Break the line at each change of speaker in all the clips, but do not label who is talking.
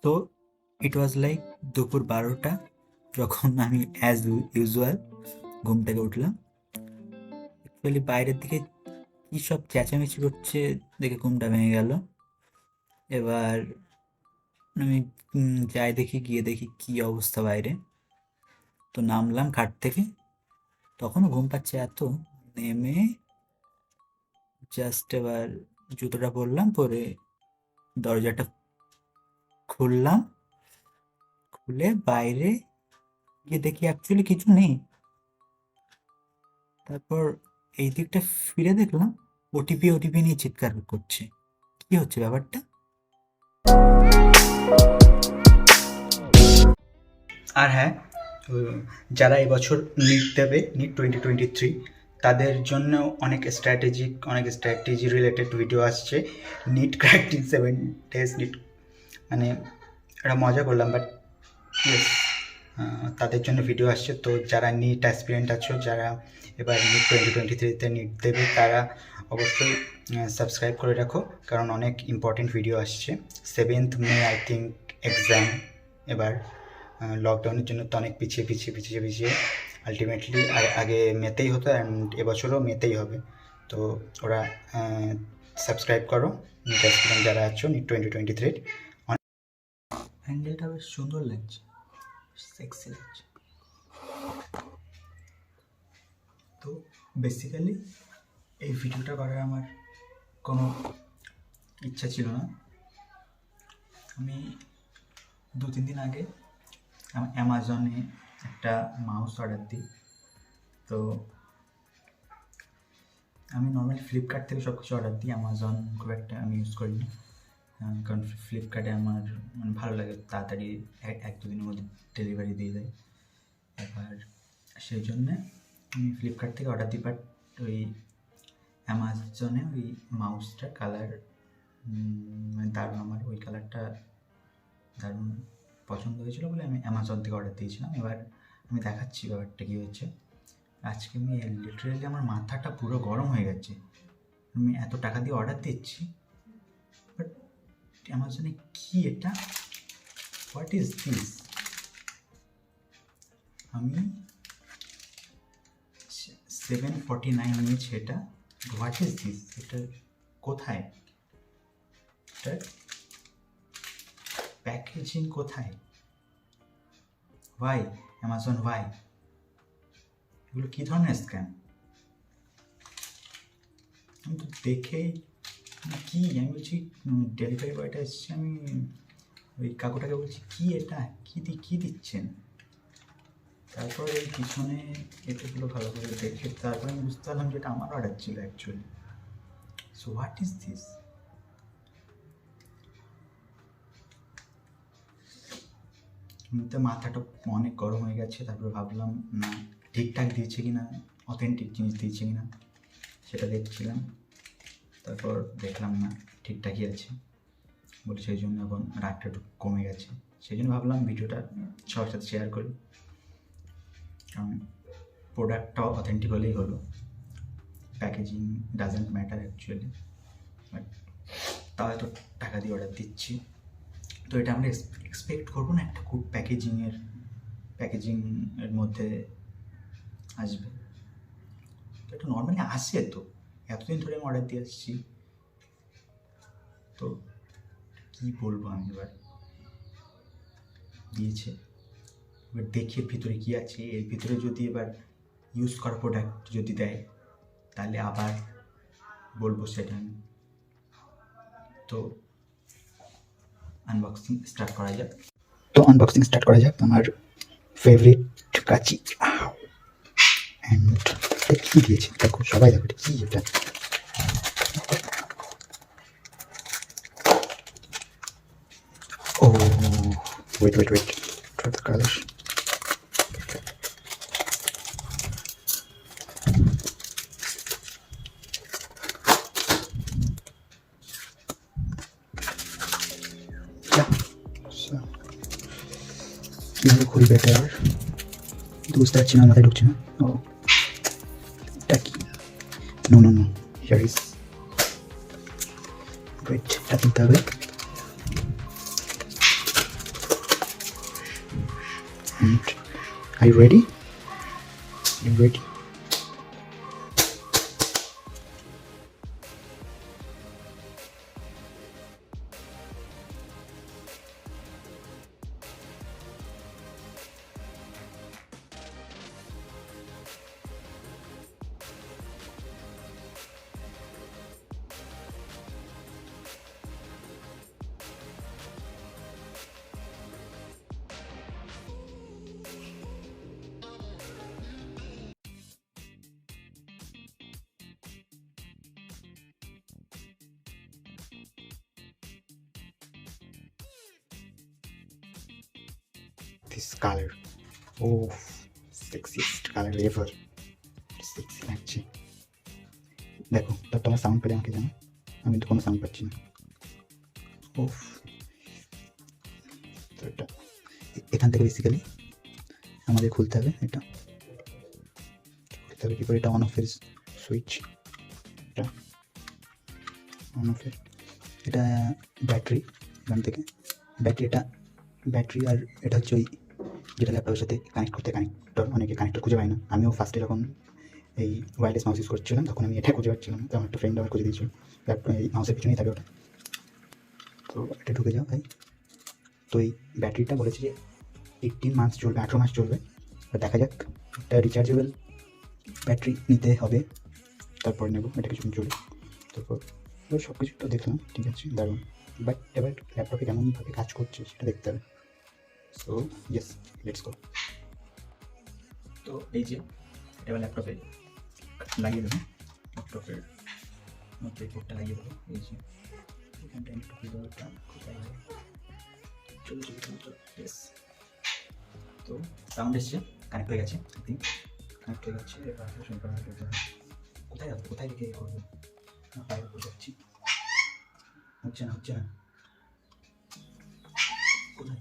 তো ইট was like দুপুর 12টা যখন আমি অ্যাজ ইউজুয়াল ঘুম থেকে উঠলাম। অ্যাকচুয়ালি বাইরের দিকে কী সব চেঁচামেচি করছে দেখে ঘুমটা ভেঙে গেল। এবার আমি যাই গিয়ে দেখি কী অবস্থা বাইরে। তো নামলাম খাট থেকে, তখনও ঘুম পাচ্ছে এত। নেমে জাস্ট এবার জুতোটা পরলাম, পরে দরজাটা খুললাম। খুলে বাইরে গিয়ে দেখি অ্যাকচুয়ালি কিছু নেই। তারপর এই দিকটা ফিরে দেখলাম ওটিপি ওটিপি নিয়ে চিৎকার করছে। কি হচ্ছে ব্যাপারটা?
আর হ্যাঁ, যারা এবছর নিট দেবে, নিট 2023, তাদের জন্য অনেক স্ট্র্যাটেজি রিলেটেড ভিডিও আসছে। NEET cracked in 7 days, NEET মানে এটা মজা করলাম, বাট ইয়েস, তাদের জন্য ভিডিও আসছে। তো যারা নিট অ্যাসপিরেন্ট আছো, যারা এবার নিট 2023-তে নিট দেবে, তারা অবশ্যই সাবস্ক্রাইব করে রাখো, কারণ অনেক ইম্পর্টেন্ট ভিডিও আসছে। 7th May I think exam. এবার লকডাউনের জন্য তো অনেক পিছিয়ে আলটিমেটলি আগে মেতেই হতো, অ্যান্ড এবছরও মেতেই হবে। তো ওরা সাবস্ক্রাইব করো, নিট অ্যাসপিরেন্ট যারা আছো, নিট 2023।
হ্যান্ডেলটা বেশ সুন্দর লাগছে, সেক্সি লাগছে। তো বেসিক্যালি এই ভিডিওটা করার আমার কোনো ইচ্ছা ছিল না। আমি 2-3 দিন আগে অ্যামাজনে একটা মাউস অর্ডার দিই। তো আমি নর্মালি ফ্লিপকার্ট থেকে সব কিছু অর্ডার দিই, অ্যামাজন খুব একটা আমি ইউজ করি না। কারণ ফ্লিপকার্টে আমার মানে ভালো লাগে, তাড়াতাড়ি 1-2 দিনের মধ্যে ডেলিভারি দিয়ে দেয়। এবার সেই জন্যে আমি ফ্লিপকার্ট থেকে অর্ডার দিই, বাট ওই অ্যামাজনে ওই মাউসটার কালার মানে দারুণ, আমার ওই কালারটা দারুণ পছন্দ হয়েছিলো বলে আমি অ্যামাজন থেকে অর্ডার দিয়েছিলাম। এবার আমি দেখাচ্ছি ব্যাপারটা কী হয়েছে। আজকে আমি লিটারেলি আমার মাথাটা পুরো গরম হয়ে গেছে। আমি এত টাকা দিয়ে অর্ডার দিচ্ছি, বাট অ্যামাজনে কি এটা, হোয়াট ইজ দিস? আমি 749 নিয়েছি এটা, হোয়াট ইজ দিস? এটা কোথায়? এটার প্যাকেজিং কোথায়? Why Amazon, why? এগুলো কী ধরনের স্ক্যাম? আমি তো দেখেই কি, আমি বলছি ডেলিভারি বয়টা এসছে, আমি ওই কাকুটাকে বলছি কি এটা, কী দিচ্ছেন? তারপর ওই পিছনে এটাগুলো ভালো করে দেখে তারপরে আমি বুঝতে পারলাম যে এটা আমার অর্ডার ছিল actually. So what is this? এমনিতে মাথাটা অনেক গরম হয়ে গেছে। তারপরে ভাবলাম না ঠিকঠাক দিয়েছে কি না, অথেন্টিক জিনিস দিয়েছে কি না সেটা দেখছিলাম। তারপর দেখলাম না ঠিকঠাকই আছে বলে, সেই জন্য এখন রাগটা একটু কমে গেছে। সেই জন্য ভাবলাম ভিডিওটা সবার সাথে শেয়ার করি, কারণ প্রোডাক্টটাও অথেন্টিক হলেই হলো। Packaging doesn't matter actually, but তাও এত টাকা দিয়ে অর্ডার দিচ্ছি, তো এটা আমরা এক্সপেক্ট করবো না একটা খুব প্যাকেজিংয়ের মধ্যে আসবে। তো এটা নর্মালি আসে, তো এতদিন ধরে আমি অর্ডার দিয়ে আসছি। তো কী বলবো আমি, এবার দিয়েছে, এবার দেখি এর ভিতরে কী আছে। এর ভিতরে যদি এবার ইউজ করা প্রোডাক্ট যদি দেয়, তাহলে আবার বলবো সেটা আমি। তো আনবক্সিং স্টার্ট করা যাক। আমার ফেভারিট কাচি, অ্যান্ড কী দিয়েছে দেখো, সবাই দেখো কী এটা। ও ওয়েট try the colors. কীভাবে খুলবে এটা আবার বুঝতে পারছি না, মাথায় ঢুকছে না। ও এটা কি? নো হিয়ার ইজ, ওয়েট, এটা তুলতে হবে।
And are you ready? You ready? This color, oh, sexiest color ever. Sexy লাগছে। দেখো তো তোমার সাউন্ড পেলে আমাকে জানো, আমি তো কোনো সাউন্ড পাচ্ছি না। ওফ, তো এটা এখান থেকে বেসিক্যালি আমাদের খুলতে হবে, এটা খুলতে হবে কী করে, এটা অন অফের সুইচ, এটা অন অফের, এটা ব্যাটারি, এখান থেকে ব্যাটারি, এটা ব্যাটারি, আর এটা হচ্ছে ওই যেটা ল্যাপটপের সাথে কানেক্ট করতে, কানেক্টর, অনেকে কানেক্টর খুঁজে পায় না। আমিও ফার্স্টে যখন এই ওয়্যারলেস মাউস ইউজ করছিলাম তখন আমি এটা খুঁজে পাচ্ছিলাম না, তো আমার একটা ফ্রেন্ড আমার খুঁজে দিয়েছিল, ল্যাপটপ এই মাউসের পিছনেই থাকে ওটা। তো এটা ঢুকে যাও ভাই। তো এই ব্যাটারিটা বলেছে যে 18 মাস চলবে, 18 মাস চলবে। তো দেখা যাক, একটা রিচার্জেবল ব্যাটারি নিতে হবে, তারপর নেবো, এটা কিছুক্ষণ চলবে। তারপর সব কিছু তো দেখলাম, ঠিক আছে, দারুণ। বাট এবার ল্যাপটপে কেমনভাবে কাজ করছে সেটা দেখতে হবে। So yes, let's go.
তো এই যে এবার ল্যাপটপে লাগিয়ে দেবো, ল্যাপটপের মধ্যে কোডটা লাগিয়ে দেবো। এই যে এখানটা একটু ভিডিওটা কোথায় হবে, চলো চলো চলো চলো, ইয়েস। তো সাউন্ড এসছে, কানেক্ট হয়ে গেছে, কানেক্ট হয়ে গেছে। এবার কোথায় যাবো, কোথায় রেখে করবো, বাইরে বসে যাচ্ছি, হচ্ছে না হচ্ছে না, কোথায়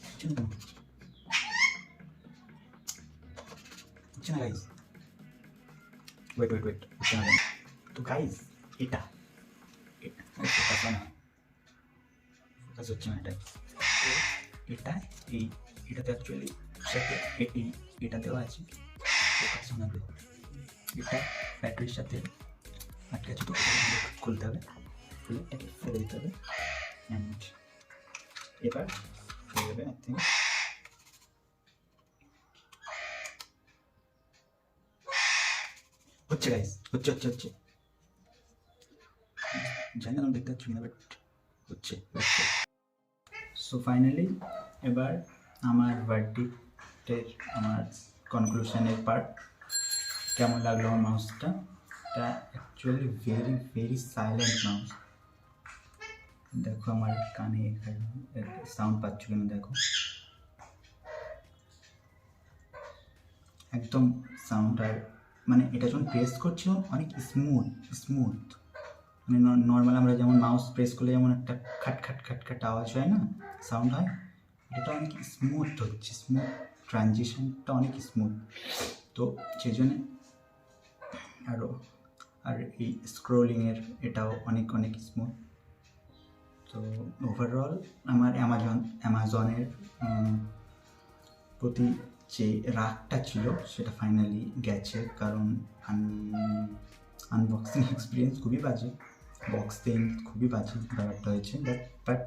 হচ্ছে না, হচ্ছে না গাইজ, ওয়েট ওয়েট ওয়েট, হচ্ছে না। তো গাইজ এটা ফোকাস না, ফোকাস হচ্ছে না, এটাই এটা, এই এটাতে অ্যাকচুয়ালি সাথে এটা দেওয়া আছে, ফোকাস হবে, এটা ব্যাটারির সাথে আটকে আছে। তো খুলতে হবে, খুলে এটাকে ফেলে দিতে হবে, অ্যান্ড এবার হয়ে যাবে। আই থিঙ্ক হচ্ছে গাইজ, হচ্ছে হচ্ছে হচ্ছে, জানি না দেখতে পাচ্ছি না, বাট হচ্ছে হচ্ছে। সো ফাইনালি এবার আমার ভার্ডিক্টের, আমার কনক্লুশনের পার্ট, কেমন লাগলো আমার মাউসটা। এটা actually very very silent mouse. দেখো আমার কানে সাউন্ড পাচ্ছ কেন, দেখো একদম সাউন্ড। আর মানে এটা যখন প্রেস করছি অনেক স্মুথ স্মুথ, মানে নর্মাল আমরা যেমন মাউস প্রেস করলে যেমন একটা খাট খাট খাট খাট আওয়াজ হয় না, সাউন্ড হয়, এটা অনেক স্মুথ হচ্ছে, স্মুথ ট্রানজিশনটা অনেক স্মুথ। তো সেই জন্যে আরও, আর এই স্ক্রোলিংয়ের এটাও অনেক অনেক স্মুথ। তো ওভারঅল আমার অ্যামাজনের প্রতি যে রাগটা ছিল সেটা ফাইনালি গেছে, কারণ আনবক্সিং এক্সপিরিয়েন্স খুবই বাজে, বক্স থিং খুবই বাজে ব্যাপারটা হয়েছে। But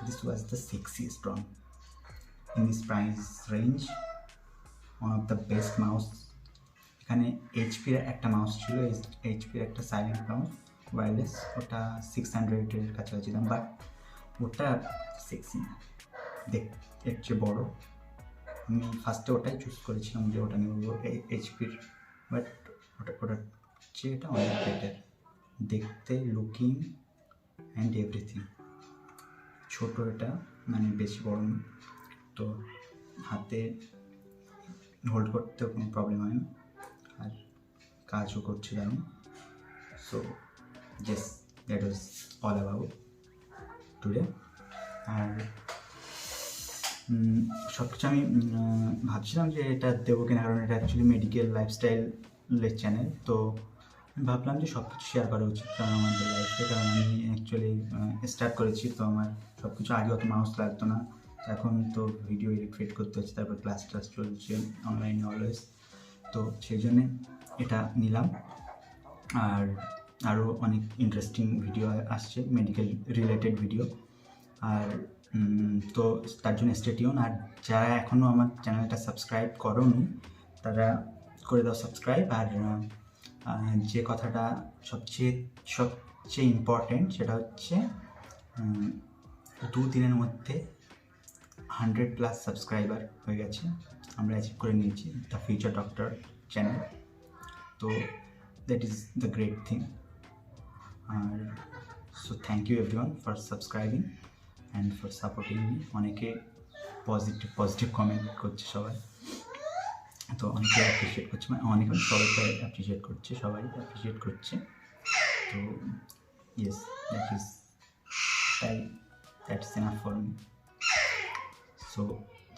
this was the sexiest brown in this price range, one of the best mouse. এখানে এইচপির একটা মাউস ছিল, এইচপির একটা সাইলেন্ট মাউস ওয়্যারলেস, ওটা 600-এর কাছাকাছি দাম, বাট ওটা সেক্সি না, এর চেয়ে বড়ো। আমি ফার্স্টে ওটাই চুজ করেছিলাম যে ওটা নেব এইচপির, বাট ওটার চেয়ে এটা অনেক বেটার দেখতে, লুকিং অ্যান্ড এভরিথিং। ছোটো এটা, মানে বেশি বড় না, তো হাতে হোল্ড করতেও কোনো প্রবলেম হয় না, আর কাজও করছে দারুণ। So yes, that was all about today. আর সব কিছু আমি ভাবছিলাম যে এটা দেবো কিনা, কারণ এটা অ্যাকচুয়ালি মেডিকেল লাইফস্টাইলের চ্যানেল, তো আমি ভাবলাম যে সব কিছু শেয়ার করা উচিত, কারণ আমাদের লাইফে, কারণ আমি অ্যাকচুয়ালি স্টার্ট করেছি, তো আমার সব কিছু আগে অত মাউস লাগতো না, এখন তো ভিডিও এডিট করতে হচ্ছে, তারপর ক্লাস চলছে অনলাইনে অলওয়েজ, তো সেই জন্যে এটা নিলাম। আর আরও অনেক ইন্টারেস্টিং ভিডিও আসছে, মেডিকেল রিলেটেড ভিডিও। আর তো তার জন্য স্টে টিউন। আর যারা এখনও আমার চ্যানেলটা সাবস্ক্রাইব করোনি তারা করে দাও সাবস্ক্রাইব। আর যে কথাটা সবচেয়ে ইম্পর্টেন্ট সেটা হচ্ছে 2 দিনের মধ্যে 100+ সাবস্ক্রাইবার হয়ে গেছে, আমরা অ্যাচিভ করে নিয়েছি দ্য ফিউচার ডক্টর চ্যানেল। তো that is the great thing. আর so thank you everyone for subscribing and for supporting me. অনেকে পজিটিভ কমেন্ট করছে সবাই, তো অনেকে অ্যাপ্রিসিয়েট করছে, মানে অনেকে সবাইকে অ্যাপ্রিসিয়েট করছে, সবাই অ্যাপ্রিসিয়েট করছে। তো yes, that's enough for me. So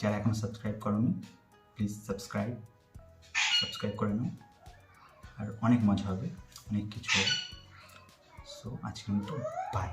যারা এখন সাবস্ক্রাইব করোনি প্লিজ সাবস্ক্রাইব করে নাও। আর অনেক মজা হবে, অনেক কিছু হবে। সো আজকের মতো বাই।